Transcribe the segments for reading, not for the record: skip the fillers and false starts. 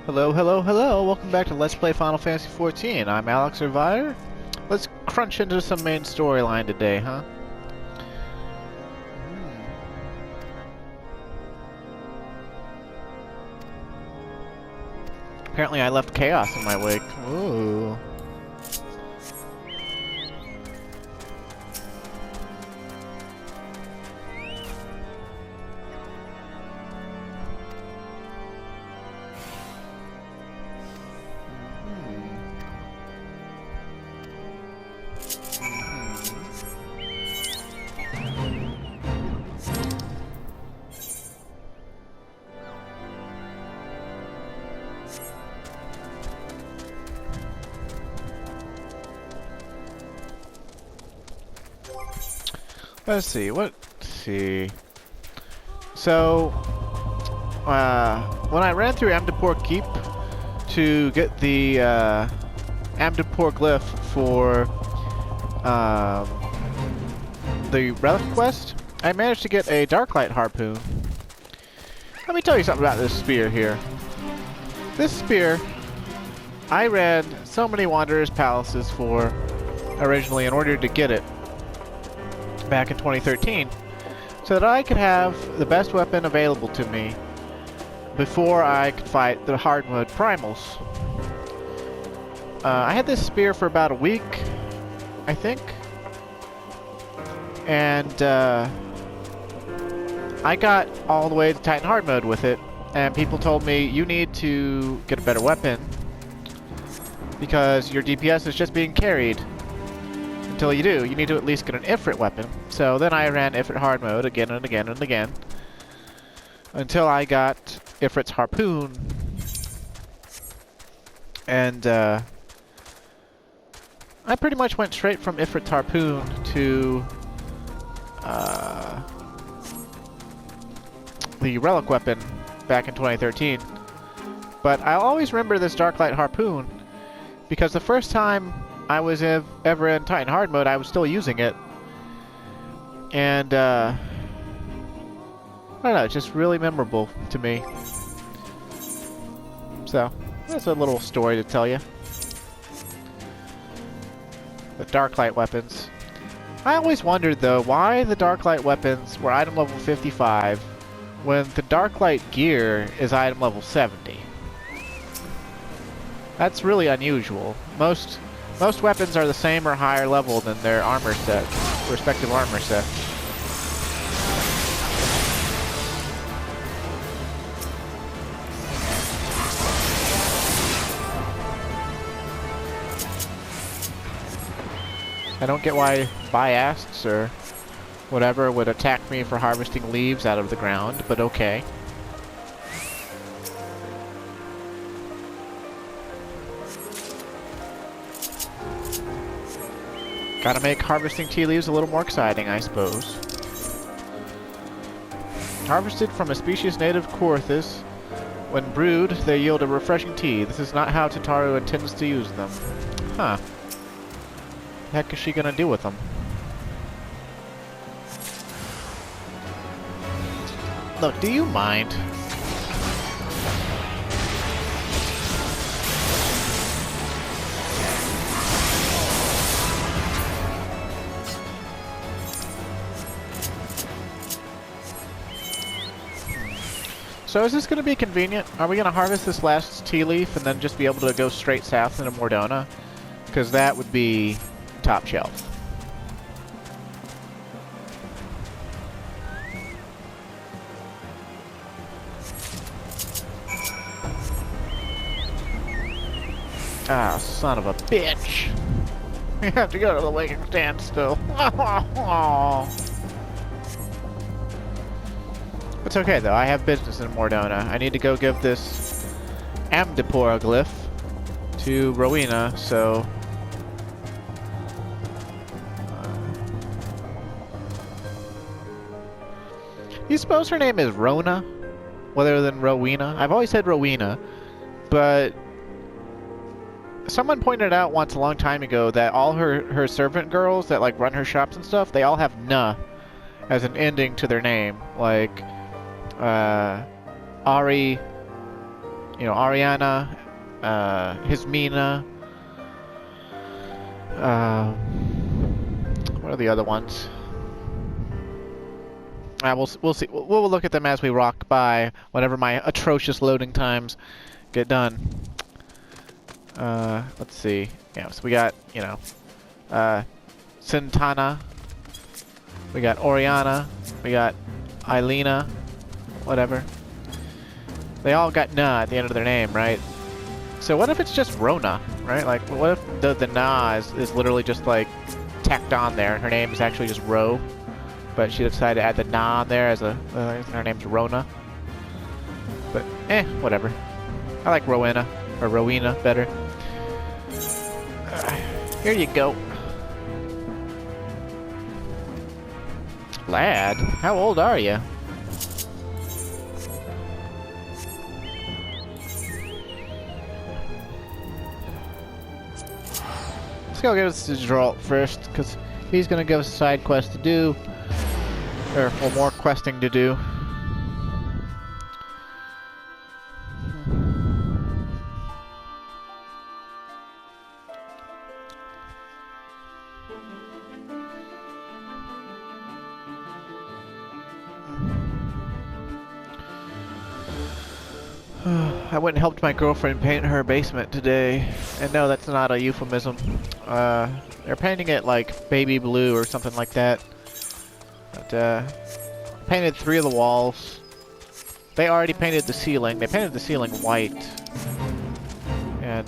Hello, hello, hello! Welcome back to Let's Play Final Fantasy XIV. I'm Alex Survivor. Let's crunch into some main storyline today, huh? Apparently I left chaos in my wake. Ooh. Let's see, So, when I ran through Amdapor Keep to get the Amdapor glyph for the relic quest, I managed to get a Darklight harpoon. Let me tell you something about this spear here. This spear, I ran so many Wanderer's Palaces for originally in order to get it back in 2013, so that I could have the best weapon available to me before I could fight the hard mode primals. I had this spear for about a week, I think, and I got all the way to Titan hard mode with it, and people told me, you need to get a better weapon because your DPS is just being carried. Until you do, you need to at least get an Ifrit weapon. So then I ran Ifrit hard mode again and again and again until I got Ifrit's harpoon. And I pretty much went straight from Ifrit's harpoon to the relic weapon back in 2013. But I'll always remember this Darklight harpoon because the first time I was ever in Titan hard mode, I was still using it. And, I don't know, it's just really memorable to me. So, that's a little story to tell you. The Darklight weapons. I always wondered, though, why the Darklight weapons were item level 55 when the Darklight gear is item level 70. That's really unusual. Most weapons are the same or higher level than their armor set, respective armor set. I don't get why Biasts or whatever would attack me for harvesting leaves out of the ground, but okay. Gotta make harvesting tea leaves a little more exciting, I suppose. Harvested from a species native Coerthus. When brewed, they yield a refreshing tea. This is not how Tataru intends to use them. Huh. The heck is she gonna do with them? Look, do you mind? So is this going to be convenient? Are we going to harvest this last tea leaf and then just be able to go straight south into Mordona? Because that would be top shelf. Ah, son of a bitch! We have to go to the Waking Standstill. It's okay though, I have business in Mordona. I need to go give this Amdapor glyph to Rowena, so... You suppose her name is Rona, rather than Rowena? I've always said Rowena, but... Someone pointed out once a long time ago that all her servant girls that like run her shops and stuff, they all have "na" as an ending to their name. Like, Ari, you know, Ariana, Hismina. What are the other ones? We'll see. We'll look at them as we rock by. Whenever my atrocious loading times get done. Let's see. Yeah, so we got, you know, Sintana. We got Oriana. We got Eilina. Whatever. They all got na at the end of their name, right? So what if it's just Rona, right? Like, what if the na is literally just like tacked on there, and her name is actually just Ro, but she decided to add the na on there as a her name's Rona. But whatever. I like Rowena or Rowena better. Here you go. Lad, how old are you? Let's go give us to Geralt first, because he's going to give us a side quest to do. Or more questing to do. I went and helped my girlfriend paint her basement today. And no, that's not a euphemism. They're painting it like baby blue or something like that. But, painted 3 of the walls. They already painted the ceiling. They painted the ceiling white. And,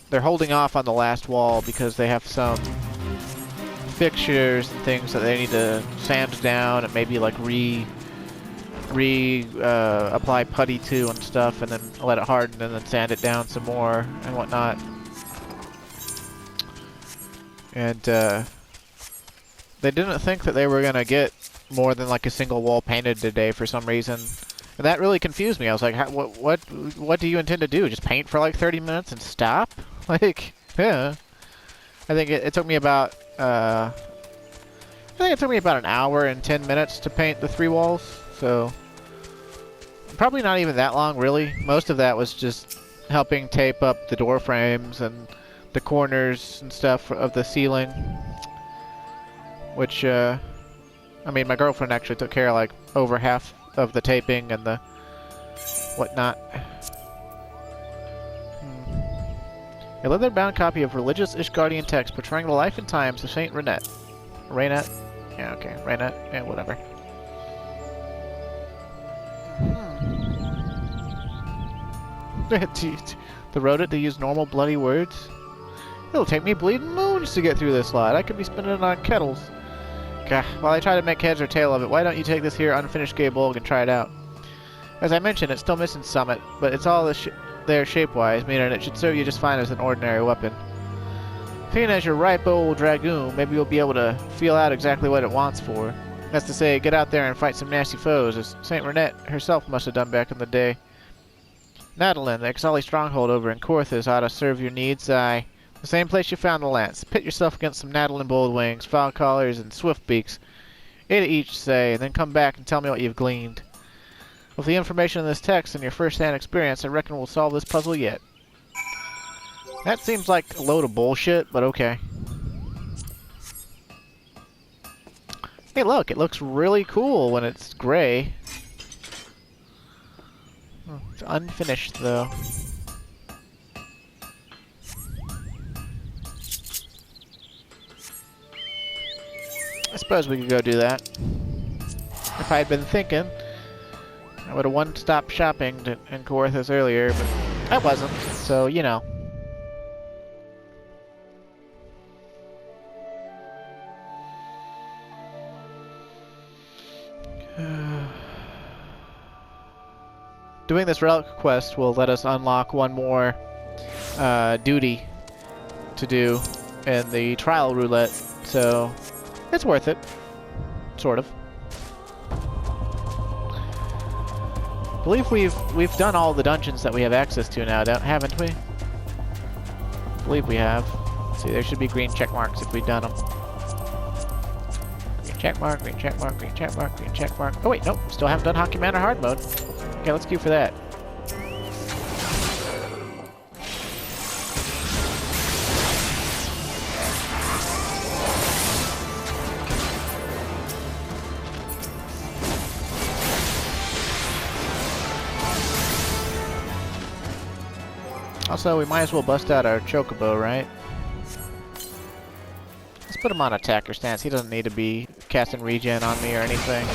they're holding off on the last wall because they have some fixtures and things that they need to sand down and maybe like apply putty to and stuff, and then let it harden and then sand it down some more and whatnot. And they didn't think that they were gonna get more than like a single wall painted today for some reason, and that really confused me. I was like, what do you intend to do? Just paint for like 30 minutes and stop? Like, yeah. I think it took me about I think it took me about an hour and 10 minutes to paint the 3 walls. So probably not even that long, really. Most of that was just helping tape up the door frames and the corners and stuff of the ceiling. Which, I mean, my girlfriend actually took care of like over half of the taping and the whatnot. A leather-bound copy of religious Ishgardian text portraying the life and times of Saint Renette. Raynette? Yeah, okay. Raynette? Yeah, whatever. The rodent to use normal bloody words? It'll take me bleeding moons to get through this lot. I could be spinning it on kettles. Gah, while I try to make heads or tail of it, why don't you take this here unfinished gay bulg and try it out? As I mentioned, it's still missing Summit, but it's all there shape-wise, meaning it should serve you just fine as an ordinary weapon. Seeing as your ripe old dragoon, maybe you'll be able to feel out exactly what it wants for. That's to say, get out there and fight some nasty foes, as Saint Renette herself must have done back in the day. Nadalin, the Ixali stronghold over in Korthus, ought to serve your needs. The same place you found the lance. Pit yourself against some Nadalin boldwings, foul collars, and swiftbeaks. 8 each, say, and then come back and tell me what you've gleaned. With the information in this text and your first-hand experience, I reckon we'll solve this puzzle yet. That seems like a load of bullshit, but okay. Hey, look, it looks really cool when it's gray. Oh, it's unfinished, though. I suppose we could go do that. If I had been thinking, I would have one-stop shopping in Korthus earlier, but I wasn't, so, you know. Doing this relic quest will let us unlock one more duty to do in the trial roulette, so it's worth it, sort of. I believe we've done all the dungeons that we have access to now, haven't we? I believe we have. Let's see, there should be green check marks if we've done them. Green check mark, green check mark, green check mark, green check mark. Oh wait, nope, still haven't done Hockey Man or Hard Mode. Okay, let's queue for that. Also, we might as well bust out our chocobo, right? Let's put him on attacker stance. He doesn't need to be casting regen on me or anything.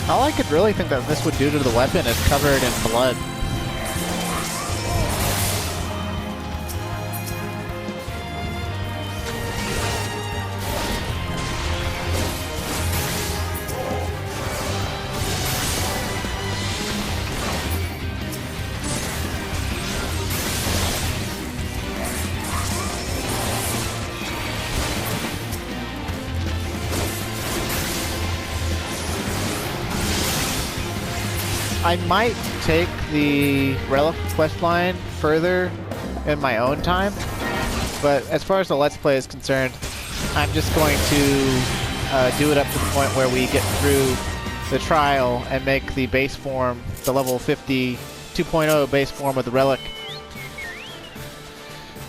All I could really think that this would do to the weapon is cover it in blood. I might take the Relic quest line further in my own time, but as far as the Let's Play is concerned, I'm just going to do it up to the point where we get through the trial and make the base form, the level 50 2.0 base form of the Relic,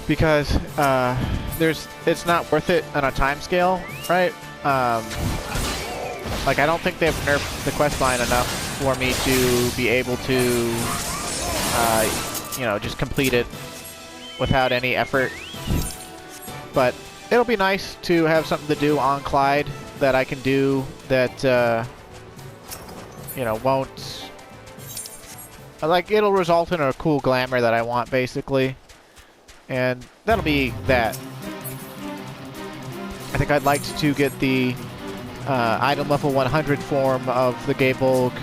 because it's not worth it on a time scale, right? Like, I don't think they've nerfed the quest line enough for me to be able to, you know, just complete it without any effort. But it'll be nice to have something to do on Clyde that I can do that, you know, won't... Like, it'll result in a cool glamour that I want, basically. And that'll be that. I think I'd like to get the item level 100 form of the Gabolg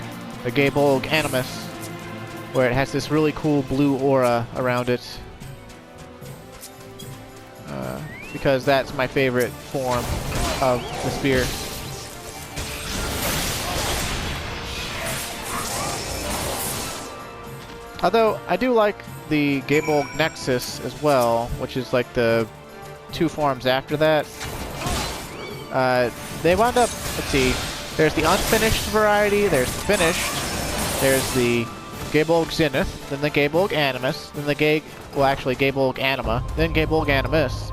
Animus, where it has this really cool blue aura around it. Because that's my favorite form of the spear. Although, I do like the Gabolg Nexus as well, which is like the two forms after that. They wound up, let's see, there's the unfinished variety, there's the finished, there's the Gabolg Zenith, then the Gabolg Animus, then the Gabolg Anima, then Gabolg Animus,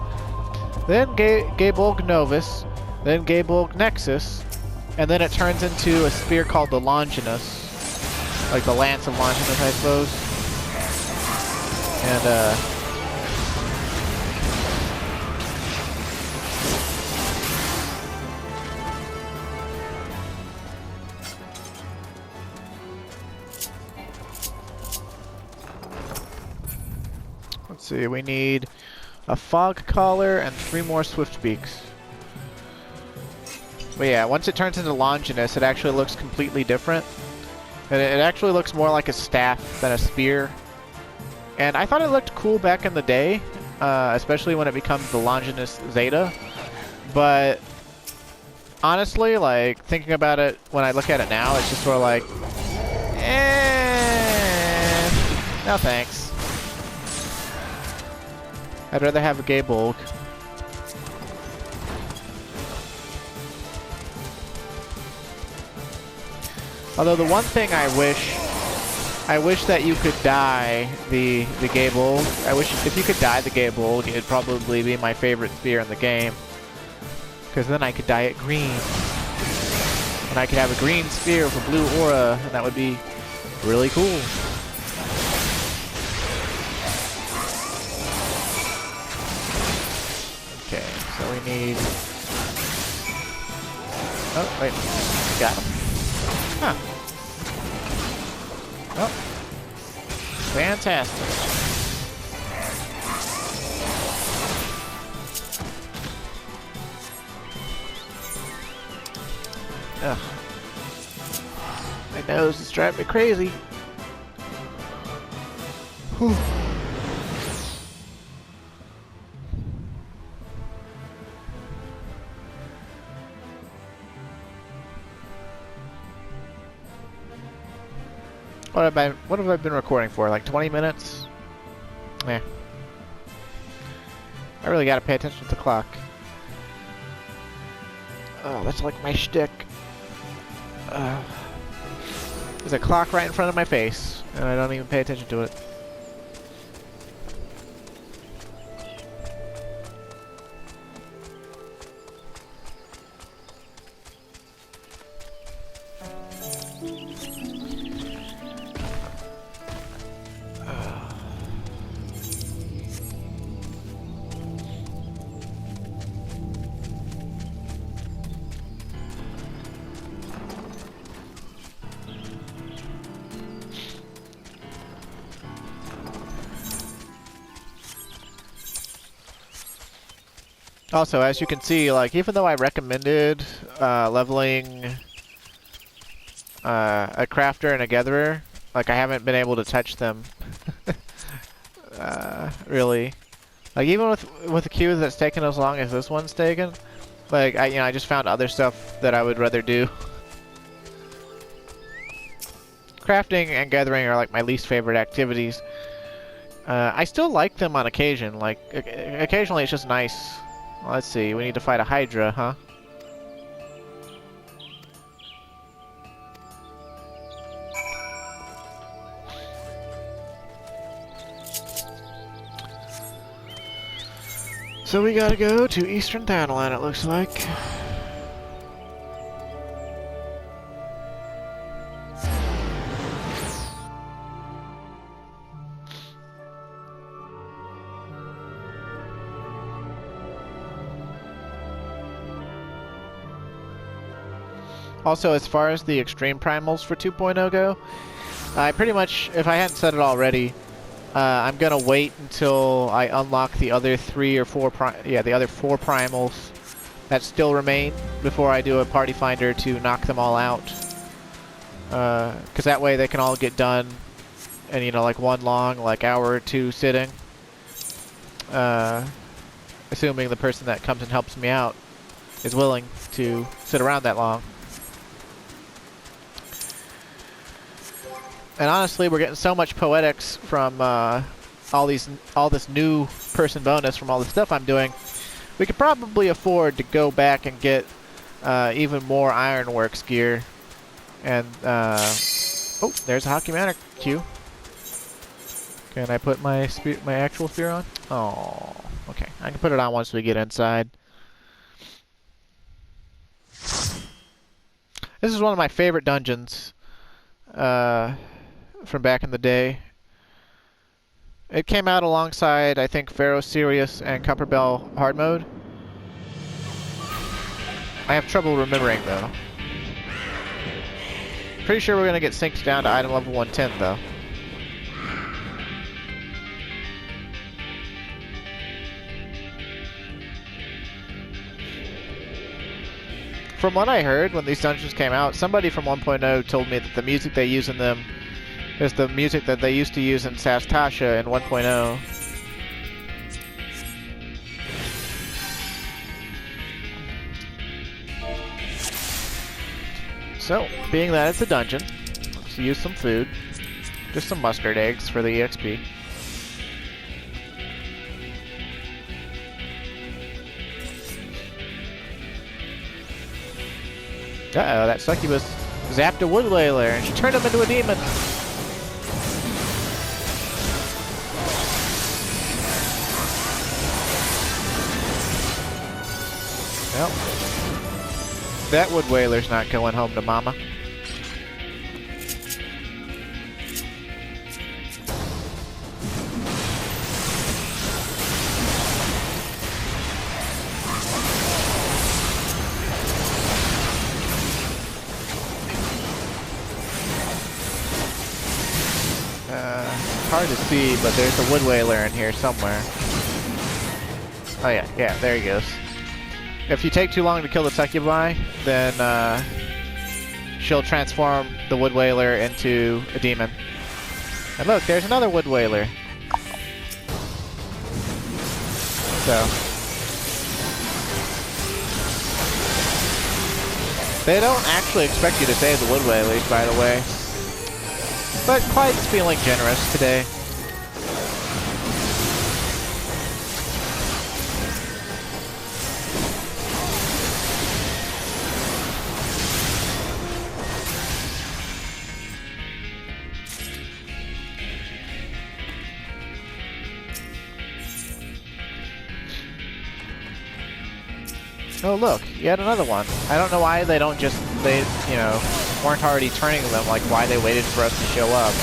then Gabolg Novus, then Gabolg Nexus, and then it turns into a spear called the Longinus, like the Lance of Longinus, I suppose. And, let's see, we need a fog collar and 3 more swift beaks. But yeah, once it turns into Longinus, it actually looks completely different. And it actually looks more like a staff than a spear. And I thought it looked cool back in the day, especially when it becomes the Longinus Zeta. But honestly, like, thinking about it when I look at it now, it's just sort of like, no thanks. I'd rather have a Gabolg. Although the one thing I wish that you could dye the Gabolg. I wish if you could dye the Gabolg, it'd probably be my favorite spear in the game. Because then I could dye it green. And I could have a green spear with a blue aura, and that would be really cool. need... Oh, wait. Got him. Huh. Oh. Fantastic. Ugh. My nose is driving me crazy. Whew. What have I been recording for? Like 20 minutes? Yeah. I really gotta pay attention to the clock. Oh, that's like my shtick. There's a clock right in front of my face, and I don't even pay attention to it. Also, as you can see, like, even though I recommended leveling a crafter and a gatherer, like, I haven't been able to touch them. Really. Like, even with a queue that's taken as long as this one's taken, like, I just found other stuff that I would rather do. Crafting and gathering are, like, my least favorite activities. I still like them on occasion. Like, occasionally it's just nice. Let's see, we need to fight a Hydra, huh? So we gotta go to Eastern Thanalan, it looks like. Also, as far as the extreme primals for 2.0 go, I pretty much, if I hadn't said it already, I'm gonna wait until I unlock the other the other 4 primals that still remain before I do a party finder to knock them all out. Because that way they can all get done in, like one long, like hour or 2 sitting. Assuming the person that comes and helps me out is willing to sit around that long. And honestly, we're getting so much poetics from all this new person bonus from all the stuff I'm doing. We could probably afford to go back and get even more Ironworks gear. And oh, there's a Hockey Manor queue. Can I put my actual spear on? Oh, okay. I can put it on once we get inside. This is one of my favorite dungeons. From back in the day. It came out alongside, I think, Pharaoh Sirius and Copperbell Hard Mode. I have trouble remembering, though. Pretty sure we're going to get synced down to item level 110, though. From what I heard when these dungeons came out, somebody from 1.0 told me that the music they use in them is the music that they used to use in Sastasha in 1.0. So, being that it's a dungeon, let's use some food. Just some mustard eggs for the EXP. Uh-oh, that succubus zapped a wood whaler and she turned him into a demon. Well, that wood whaler's not going home to mama. hard to see, but there's a wood whaler in here somewhere. Oh yeah, there he goes. If you take too long to kill the succubi, then she'll transform the wood whaler into a demon. And look, there's another wood whaler. So they don't actually expect you to save the wood whalers, by the way. But Clyde's feeling generous today. Oh look, yet another one. I don't know why they don't just, you know, weren't already turning them, like why they waited for us to show up.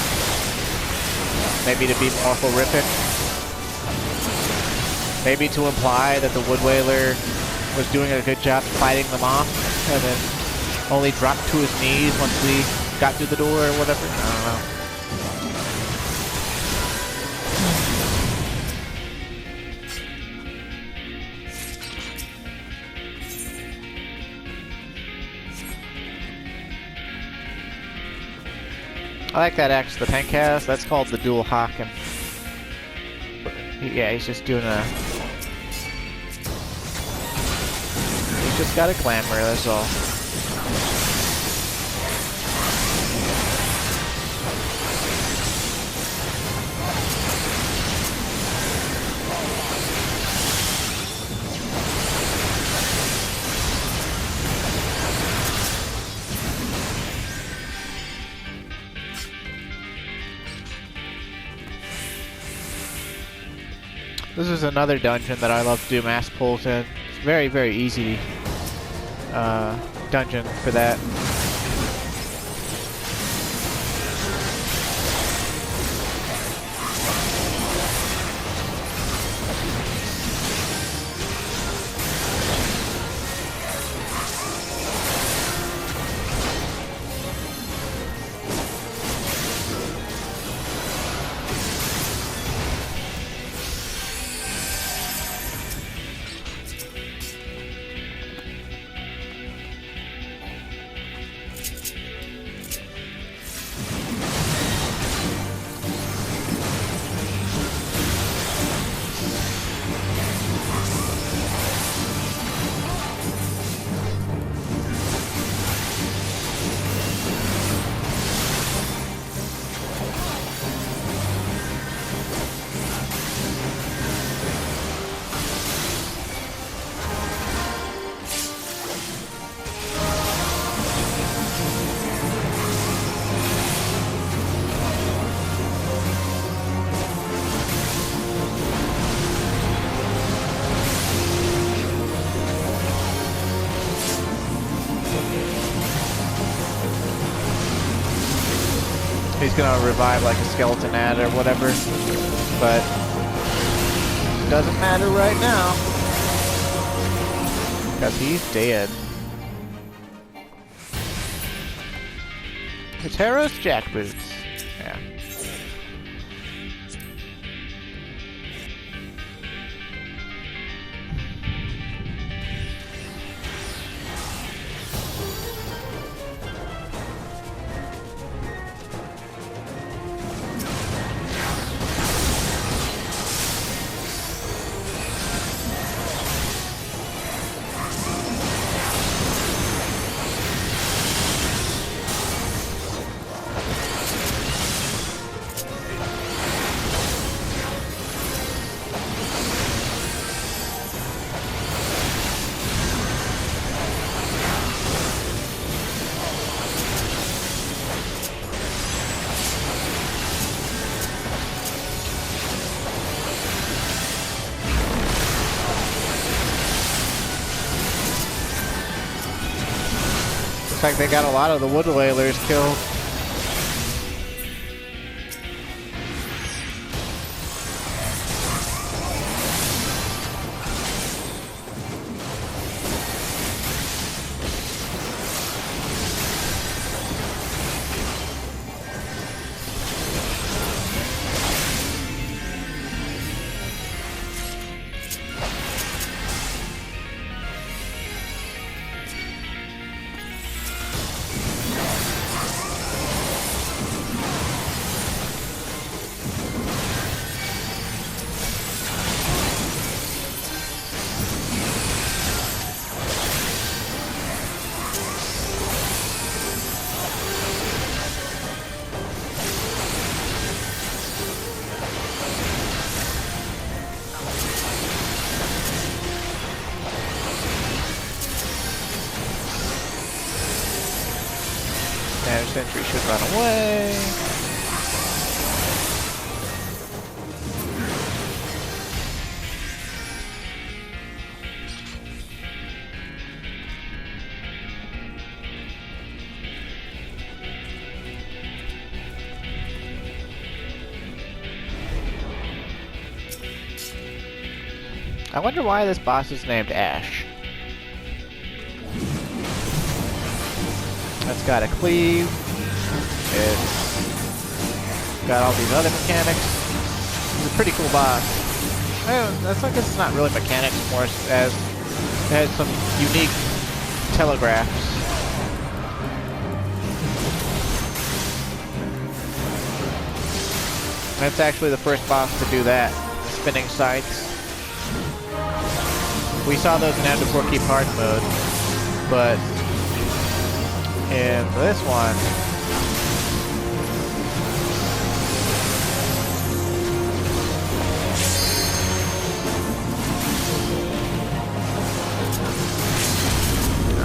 Maybe to be more horrific? Maybe to imply that the wood whaler was doing a good job fighting them off, and then only dropped to his knees once we got through the door or whatever? I don't know. I like that axe the tank has. That's called the dual Haken. Yeah, he's just doing a... He's just got a glamour, that's all. This is another dungeon that I love to do mass pulls in. It's very, very easy dungeon for that. He's gonna revive like a skeleton ad or whatever, but it doesn't matter right now because he's dead. Kateros jackboots. Yeah. Looks like they got a lot of the wood whalers killed. sentry should run away. I wonder why this boss is named Ash. It's got a cleave. It's got all these other mechanics. It's a pretty cool boss. I guess it's not really mechanics, more as it has some unique telegraphs. That's actually the first boss to do that. The spinning sights. We saw those in After 4 Keep Hard mode, but in this one,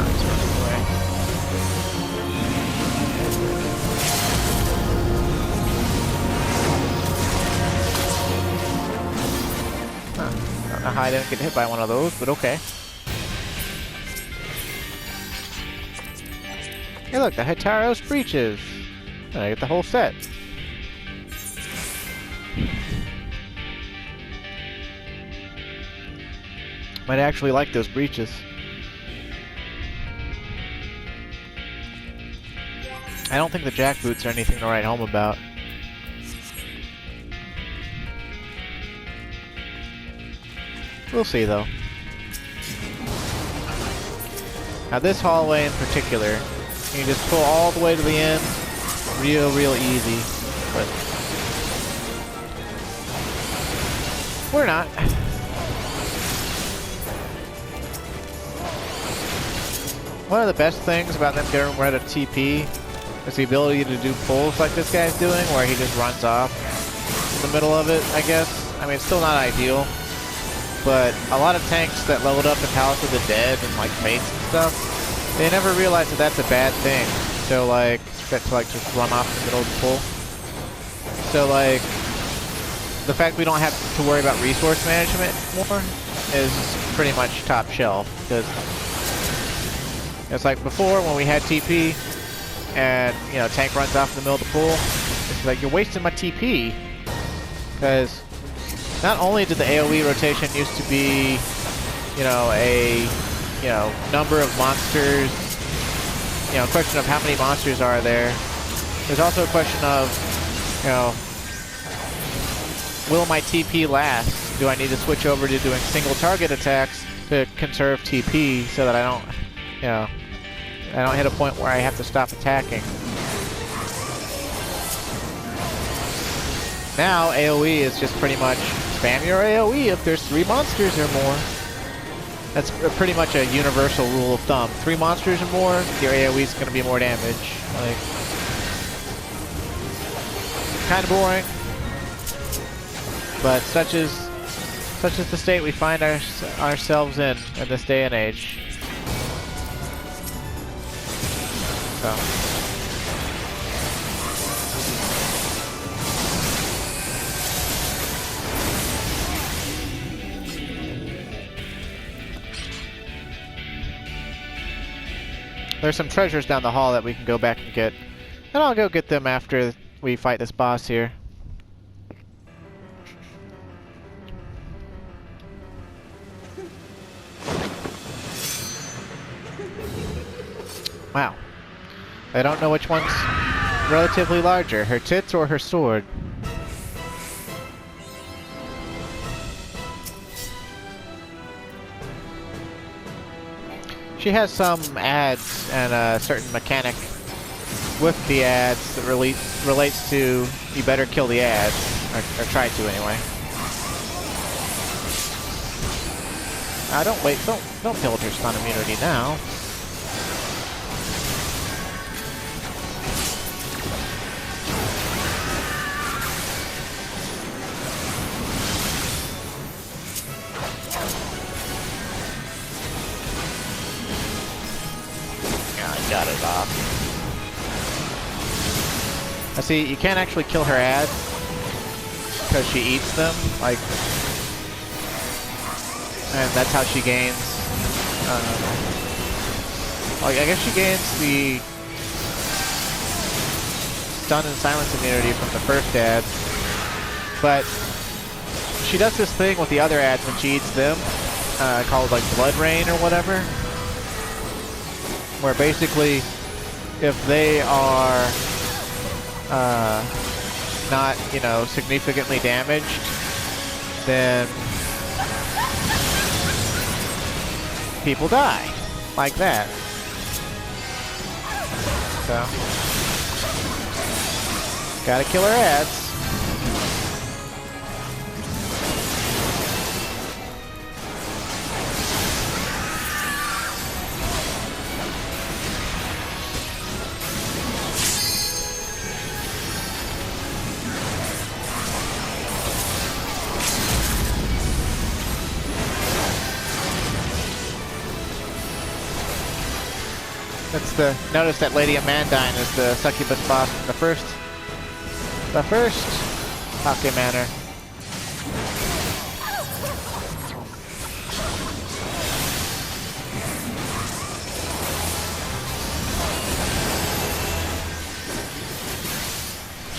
it's running away. I don't know how I didn't get hit by one of those, but okay. Hey look, the Hitaros breaches! I get the whole set. Might actually like those breaches. I don't think the jackboots are anything to write home about. We'll see though. Now this hallway in particular, you can just pull all the way to the end, real easy, but we're not. One of the best things about them getting rid of TP is the ability to do pulls like this guy's doing, where he just runs off in the middle of it, I guess. I mean, it's still not ideal, but a lot of tanks that leveled up in Palace of the Dead and like Fates and stuff, they never realize that that's a bad thing. So like, just run off in the middle of the pool. So like, the fact we don't have to worry about resource management anymore is pretty much top shelf. Because it's like before when we had TP and, you know, tank runs off in the middle of the pool, it's like, you're wasting my TP. Because not only did the AoE rotation used to be, you know, a number of monsters, you know, a question of how many monsters are there. There's also a question of, you know, will my TP last? Do I need to switch over to doing single target attacks to conserve TP so that I don't, you know, I don't hit a point where I have to stop attacking. Now AoE is just pretty much spam your AoE if there's 3 monsters or more. That's pretty much a universal rule of thumb. 3 monsters or more, your AoE is going to be more damage. Like, kind of boring, but such is the state we find ourselves in this day and age. So. There's some treasures down the hall that we can go back and get. And I'll go get them after we fight this boss here. Wow. I don't know which one's relatively larger, her tits or her sword. She has some ads and a certain mechanic with the ads that relates to you better kill the ads, or try to anyway. Don't pillager stun immunity now. Got it off. See, you can't actually kill her ads because she eats them, like, and that's how she gains. Like, I guess she gains the stun and silence immunity from the first ad, but she does this thing with the other ads when she eats them, called like blood rain or whatever, where basically if they are not, you know, significantly damaged, then people die like that. So gotta kill her ads. Notice that Lady Amandine is the succubus boss from the first Hockey Manor.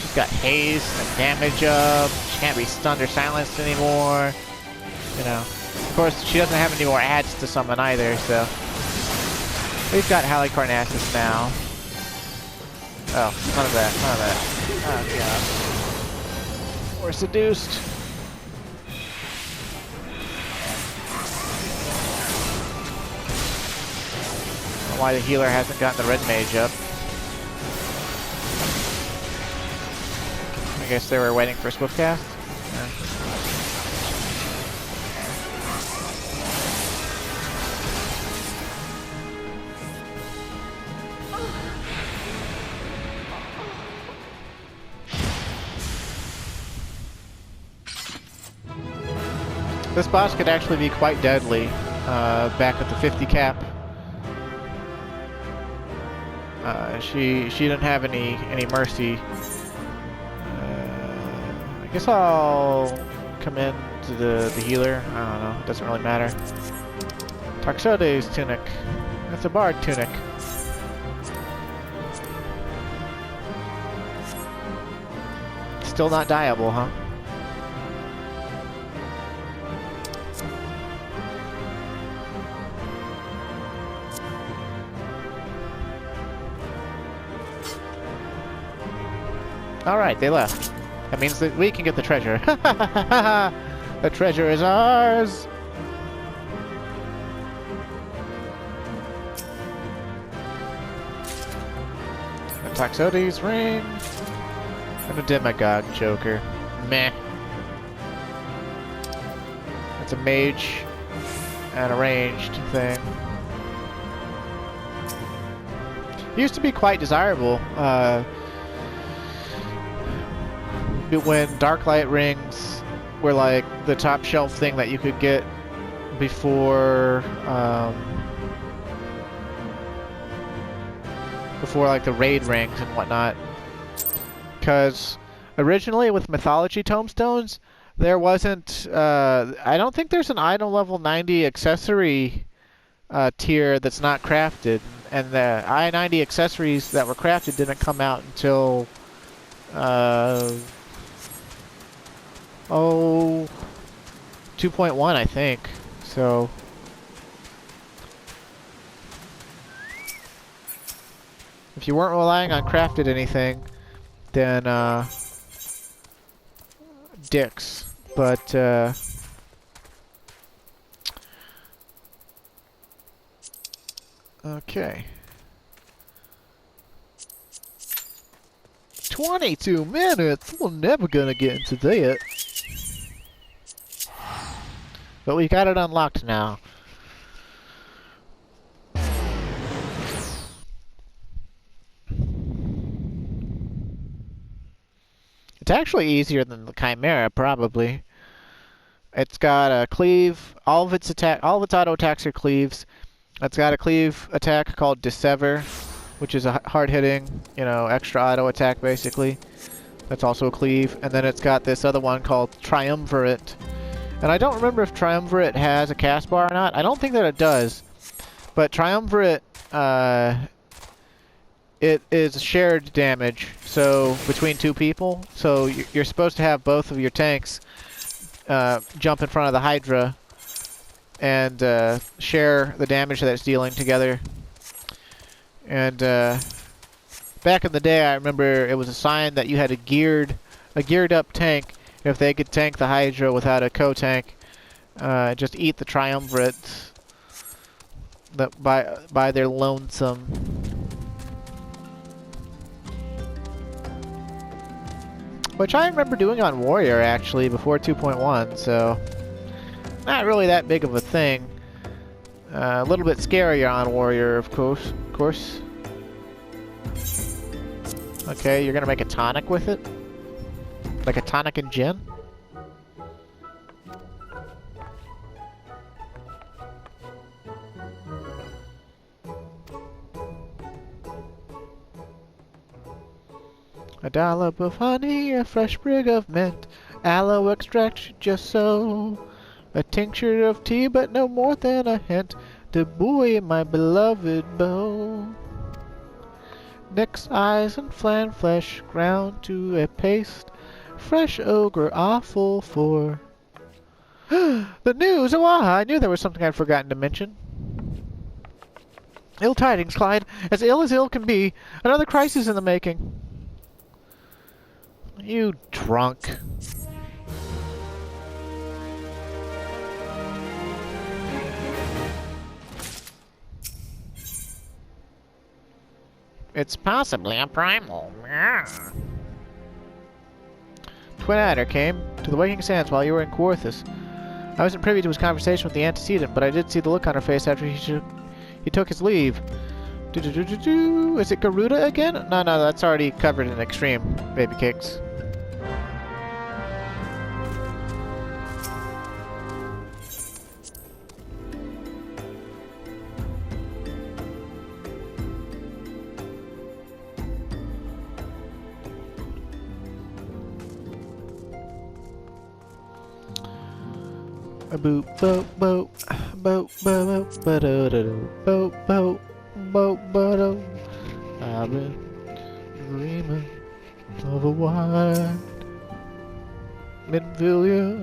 She's got haste and damage up. She can't be stunned or silenced anymore. You know, of course, she doesn't have any more ads to summon either, so. We've got Halicarnassus now. Oh, none of that, none of that. Oh, God. We're seduced. I don't know why the healer hasn't gotten the red mage up. I guess they were waiting for Swiftcast? Yeah. This boss could actually be quite deadly, back at the 50 cap. She didn't have any mercy. I guess I'll come in to the healer. I don't know, it doesn't really matter. Toxotes tunic. That's a bard tunic. Still not dyeable, huh? Alright, they left. That means that we can get the treasure. The treasure is ours! A Toxotes ring. And a Demagogue choker. Meh. It's a mage and a ranged thing. Used to be quite desirable. When Darklight rings were like the top shelf thing that you could get before like the raid rings and whatnot. Because originally with mythology tomestones, there wasn't I don't think there's an item level 90 accessory tier that's not crafted, and the I-90 accessories that were crafted didn't come out until 2.1, I think. So if you weren't relying on crafted anything, then dicks. But okay. 22 minutes. We're never gonna get into that. But we got it unlocked now. It's actually easier than the Chimera, probably. It's got a cleave. All of its auto attacks are cleaves. It's got a cleave attack called Dissever, which is a hard-hitting, you know, extra auto attack basically. That's also a cleave. And then it's got this other one called Triumvirate. And I don't remember if Triumvirate has a cast bar or not. I don't think that it does. But Triumvirate, it is shared damage, so between two people. So you're supposed to have both of your tanks jump in front of the Hydra and share the damage that it's dealing together. And back in the day, I remember it was a sign that you had a geared up tank. If they could tank the Hydra without a co-tank, just eat the Triumvirates by their lonesome. Which I remember doing on Warrior, actually, before 2.1, so not really that big of a thing. A little bit scarier on Warrior, of course. Okay, you're gonna make a tonic with it? Like a tonic and gin? A dollop of honey, a fresh sprig of mint, aloe extract just so. A tincture of tea, but no more than a hint, to buoy my beloved bow. Nick's eyes and flan flesh ground to a paste, fresh ogre awful for. The news! Oh, I knew there was something I'd forgotten to mention. Ill tidings, Clyde. As ill can be. Another crisis in the making. You drunk. It's possibly a primal. Twin Adder came to the Waking Sands while you were in Quarthus. I wasn't privy to his conversation with the antecedent, but I did see the look on her face after he took his leave. Is it Garuda again? No, that's already covered in Extreme, baby cakes. A boop boop boop boop boop boop boop boop boop. I've been dreaming of a white Minfilia,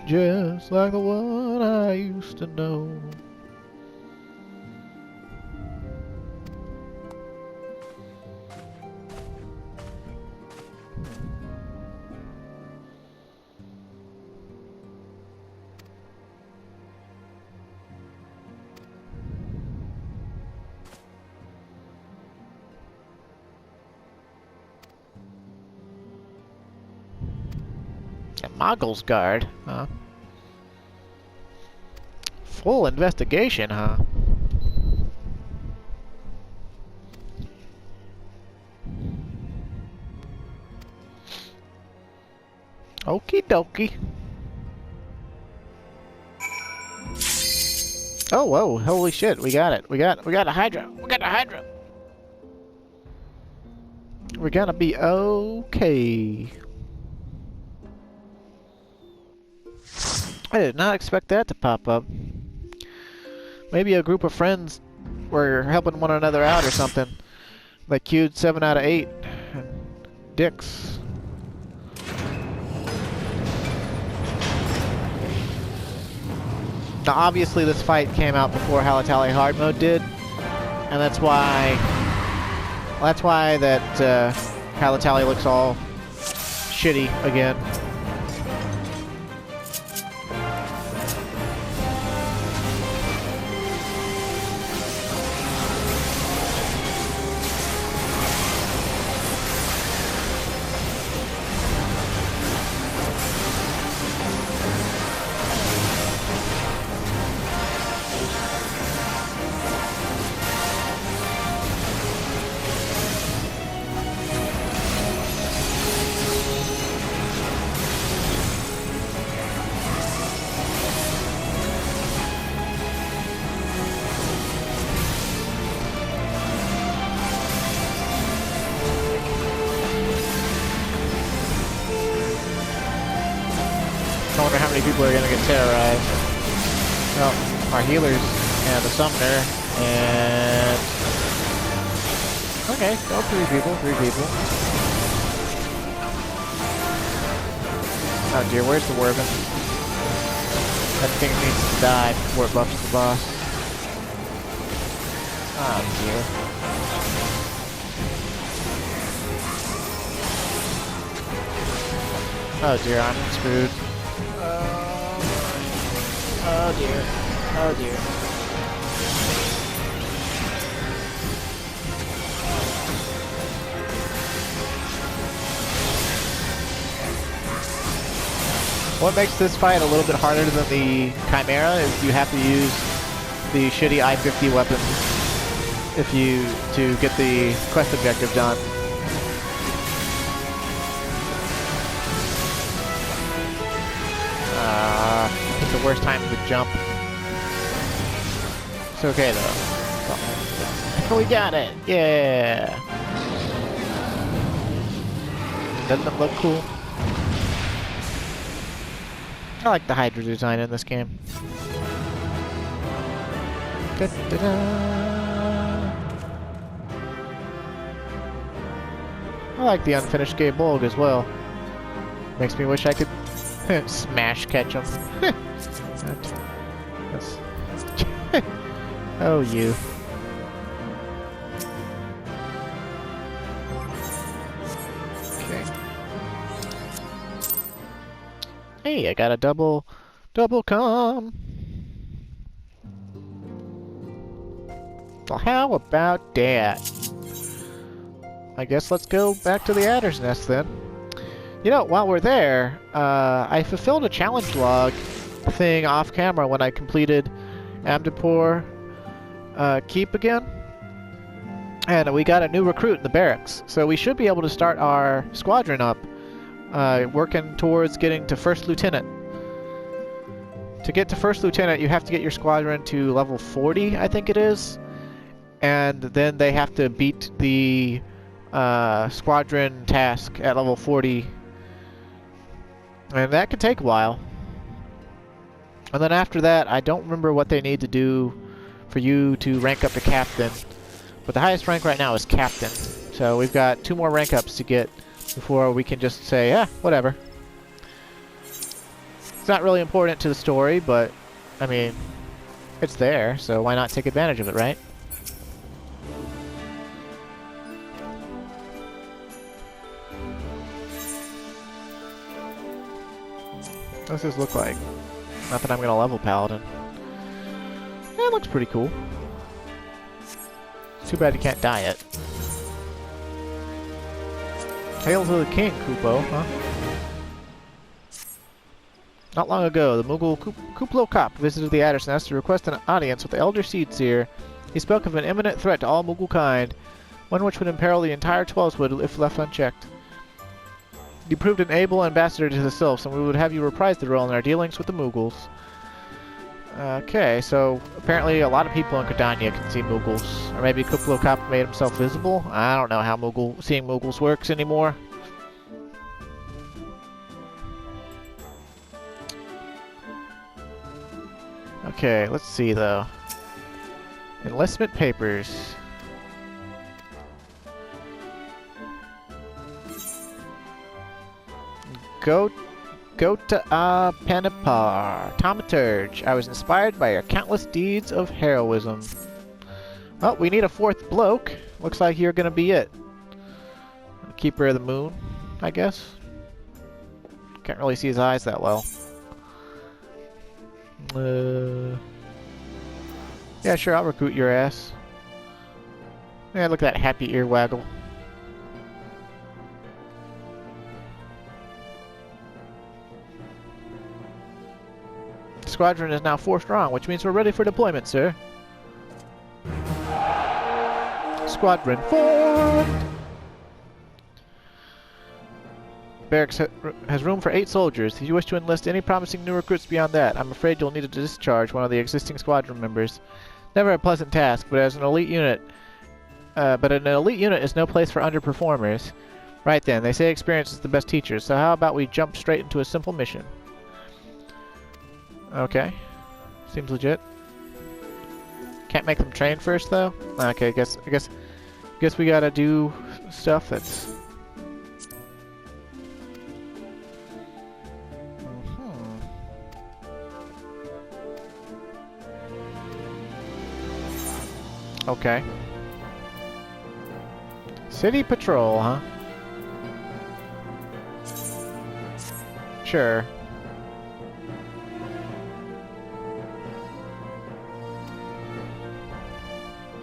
just like the one I used to know. Moggle's Guard, huh? Full investigation, huh? Okie dokie. Oh, whoa, holy shit, we got it. We got a Hydra. We got a Hydra. We're gonna be okay. I did not expect that to pop up. Maybe a group of friends were helping one another out or something. Like queued 7 out of 8. And dicks. Now obviously this fight came out before Halicarnassus hard mode did. And that's why that Halicarnassus looks all shitty again. many people are gonna get terrorized. Well, our healers and the summoner and okay, well, three people. Oh dear, where's the Wyvern? That thing needs to die before it buffs the boss. Oh dear. Oh dear, I'm screwed. Oh dear. Oh dear. What makes this fight a little bit harder than the Chimera is you have to use the shitty I-50 weapon to get the quest objective done. It's the worst time to jump. It's okay though. Oh, we got it! Yeah! Doesn't it look cool? I like the Hydra design in this game. Da, da, da. I like the unfinished Gay Bolg as well. Makes me wish I could smash catch him. Oh, you. Okay. Hey, I got a double com. Well, how about that? I guess let's go back to the Adder's Nest then. You know, while we're there, I fulfilled a challenge log thing off camera when I completed Amdapur Keep again. And we got a new recruit in the barracks. So we should be able to start our squadron up, working towards getting to First Lieutenant. To get to First Lieutenant, you have to get your squadron to level 40, I think it is. And then they have to beat the squadron task at level 40. And that could take a while. And then after that, I don't remember what they need to do for you to rank up to captain. But the highest rank right now is captain. So we've got 2 more rank ups to get before we can just say, yeah, whatever. It's not really important to the story, but, I mean, it's there, so why not take advantage of it, right? What does this look like? Not that I'm gonna level Paladin. Yeah, it looks pretty cool. Too bad you can't dye it. Hail to the king, Kupo, huh? Not long ago, the Mughal Kuplo Kop visited the Adder's Nest to request an audience with the Elder Seedseer. He spoke of an imminent threat to all Mughal kind, one which would imperil the entire Twelveswood if left unchecked. You proved an able ambassador to the Sylphs, and we would have you reprise the role in our dealings with the Mughals. Okay, so apparently a lot of people in Kodanya can see Mughals. Or maybe Kuplo Kop made himself visible? I don't know how seeing Mughals works anymore. Okay, let's see though. Enlistment papers. Go to Panipar, Thaumaturge. I was inspired by your countless deeds of heroism. Oh, we need a 4th bloke. Looks like you're gonna be it. Keeper of the Moon, I guess. Can't really see his eyes that well. Yeah, sure, I'll recruit your ass. Yeah, look at that happy ear waggle. Squadron is now 4 strong, which means we're ready for deployment, sir. Squadron formed! Barracks has room for 8 soldiers. If you wish to enlist any promising new recruits beyond that, I'm afraid you'll need to discharge one of the existing squadron members. Never a pleasant task, but as an elite unit... but an elite unit is no place for underperformers. Right then, they say experience is the best teacher, so how about we jump straight into a simple mission? Okay. Seems legit. Can't make them train first though? Okay, I guess we gotta do stuff that's... Okay. City patrol, huh? Sure.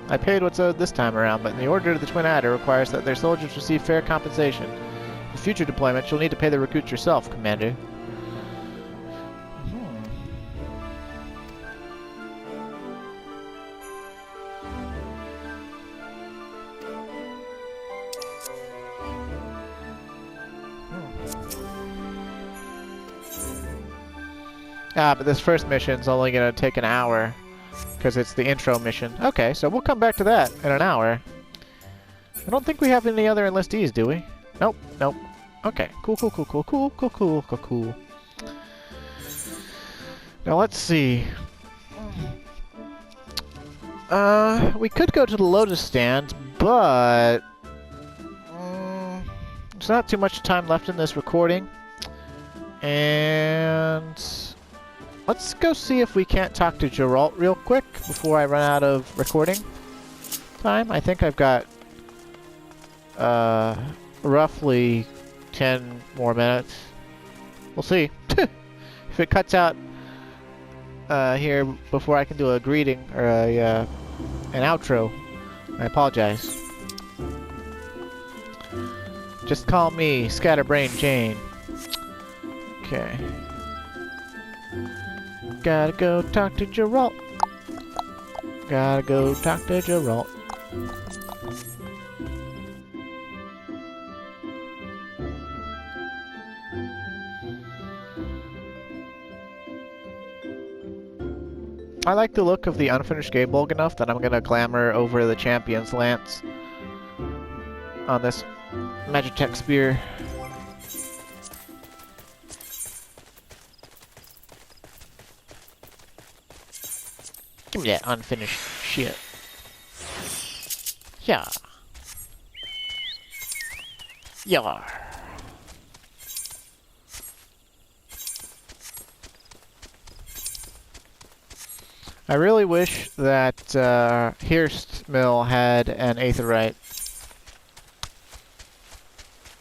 I paid what's owed this time around, but the order of the Twin Adder requires that their soldiers receive fair compensation. For future deployments, you'll need to pay the recruits yourself, Commander. Ah, but this first mission's only gonna take an hour, because it's the intro mission. Okay, so we'll come back to that in an hour. I don't think we have any other enlistees, do we? Nope, nope. Okay, cool. Now let's see. We could go to the Lotus Stand, but... there's not too much time left in this recording. And... let's go see if we can't talk to Geralt real quick before I run out of recording time. I think I've got roughly 10 more minutes. We'll see. If it cuts out here before I can do a greeting or an outro, I apologize. Just call me Scatterbrain Jane. Okay. Gotta go talk to Geralt. Gotta go talk to Geralt. I like the look of the unfinished Gabolg enough that I'm gonna glamour over the Champion's Lance on this Magitech Spear. Give me that unfinished shit. Yeah. Yar. I really wish that Hearst Mill had an Aetherite.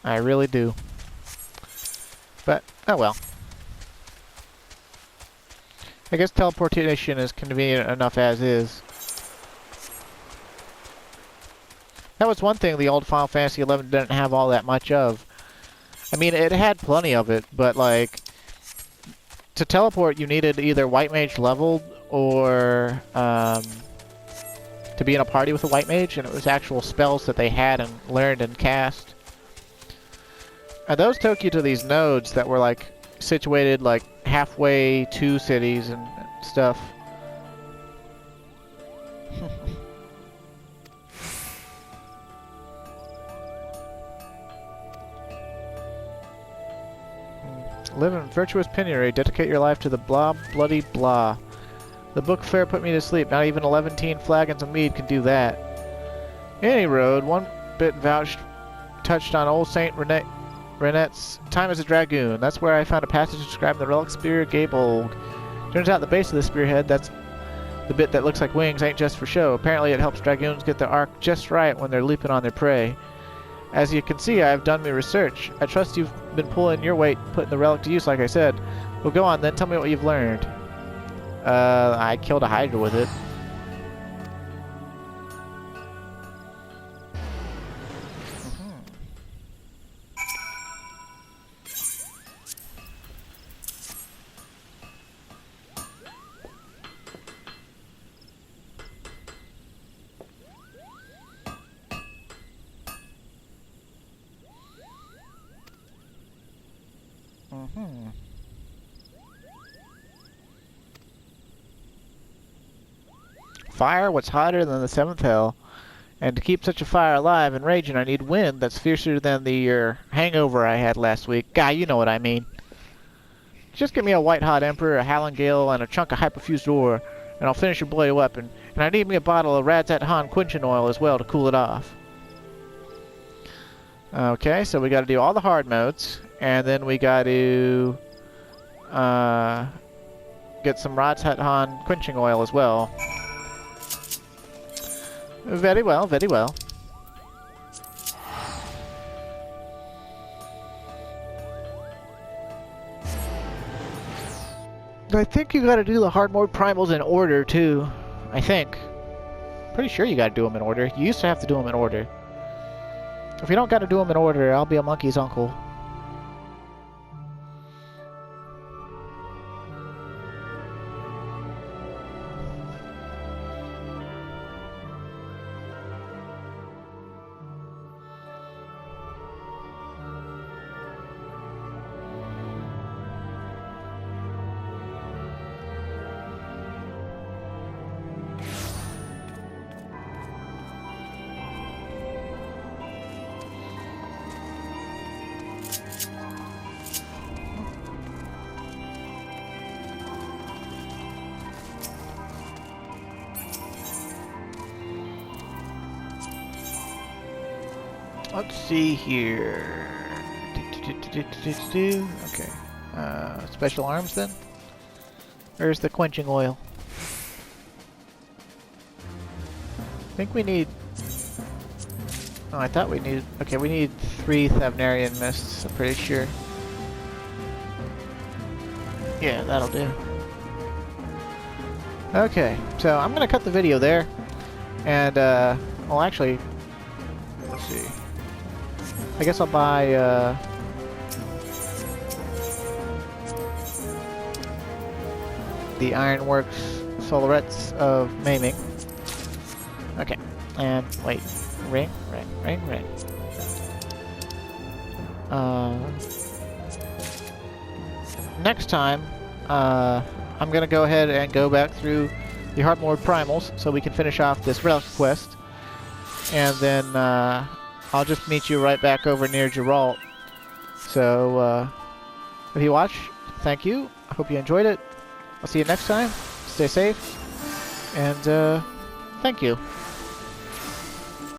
I really do. But, oh well. I guess teleportation is convenient enough as is. That was one thing the old Final Fantasy XI didn't have all that much of. I mean, it had plenty of it, but like, to teleport you needed either White Mage leveled or to be in a party with a White Mage, and it was actual spells that they had and learned and cast. And those took you to these nodes that were like situated like halfway to cities and stuff. Live in virtuous penury, dedicate your life to the blah bloody blah. The book fair put me to sleep, not even 11 flagons of mead can do that. Any road, one bit vouched, touched on old Saint Renette's time as a dragoon. That's where I found a passage describing the relic spear Gabolg. Turns out the base of the spearhead, that's the bit that looks like wings, ain't just for show. Apparently it helps dragoons get their arc just right when they're leaping on their prey. As you can see, I've done my research. I trust you've been pulling your weight, putting the relic to use, like I said. Well, go on then, tell me what you've learned. I killed a Hydra with it. Fire, what's hotter than the seventh hell? And to keep such a fire alive and raging, I need wind that's fiercer than the hangover I had last week. God, you know what I mean. Just give me a White Hot Emperor, a Halangale, and a chunk of hyperfused ore, and I'll finish your bloody weapon. And I need me a bottle of Radzat Han quenching oil as well to cool it off. Okay, so we got to do all the hard modes, and then we got to get some Radzat Han quenching oil as well. Very well, very well. I think you gotta do the hard mode primals in order, too. I think. Pretty sure you gotta do them in order. You used to have to do them in order. If you don't gotta do them in order, I'll be a monkey's uncle. Let's see here. Okay. Special arms then? Where's the quenching oil? I think we need... Oh, I thought we needed... Okay, we need 3 Thavnarian mists, I'm pretty sure. Yeah, that'll do. Okay, so I'm gonna cut the video there. And, well actually... Let's see. I guess I'll buy, the Ironworks Solarettes of Maiming. Okay, and wait. Ring. Next time, I'm gonna go ahead and go back through the hard mode primals so we can finish off this relic quest. And then, I'll just meet you right back over near Geralt. So, if you watch, thank you. I hope you enjoyed it. I'll see you next time. Stay safe. And, thank you.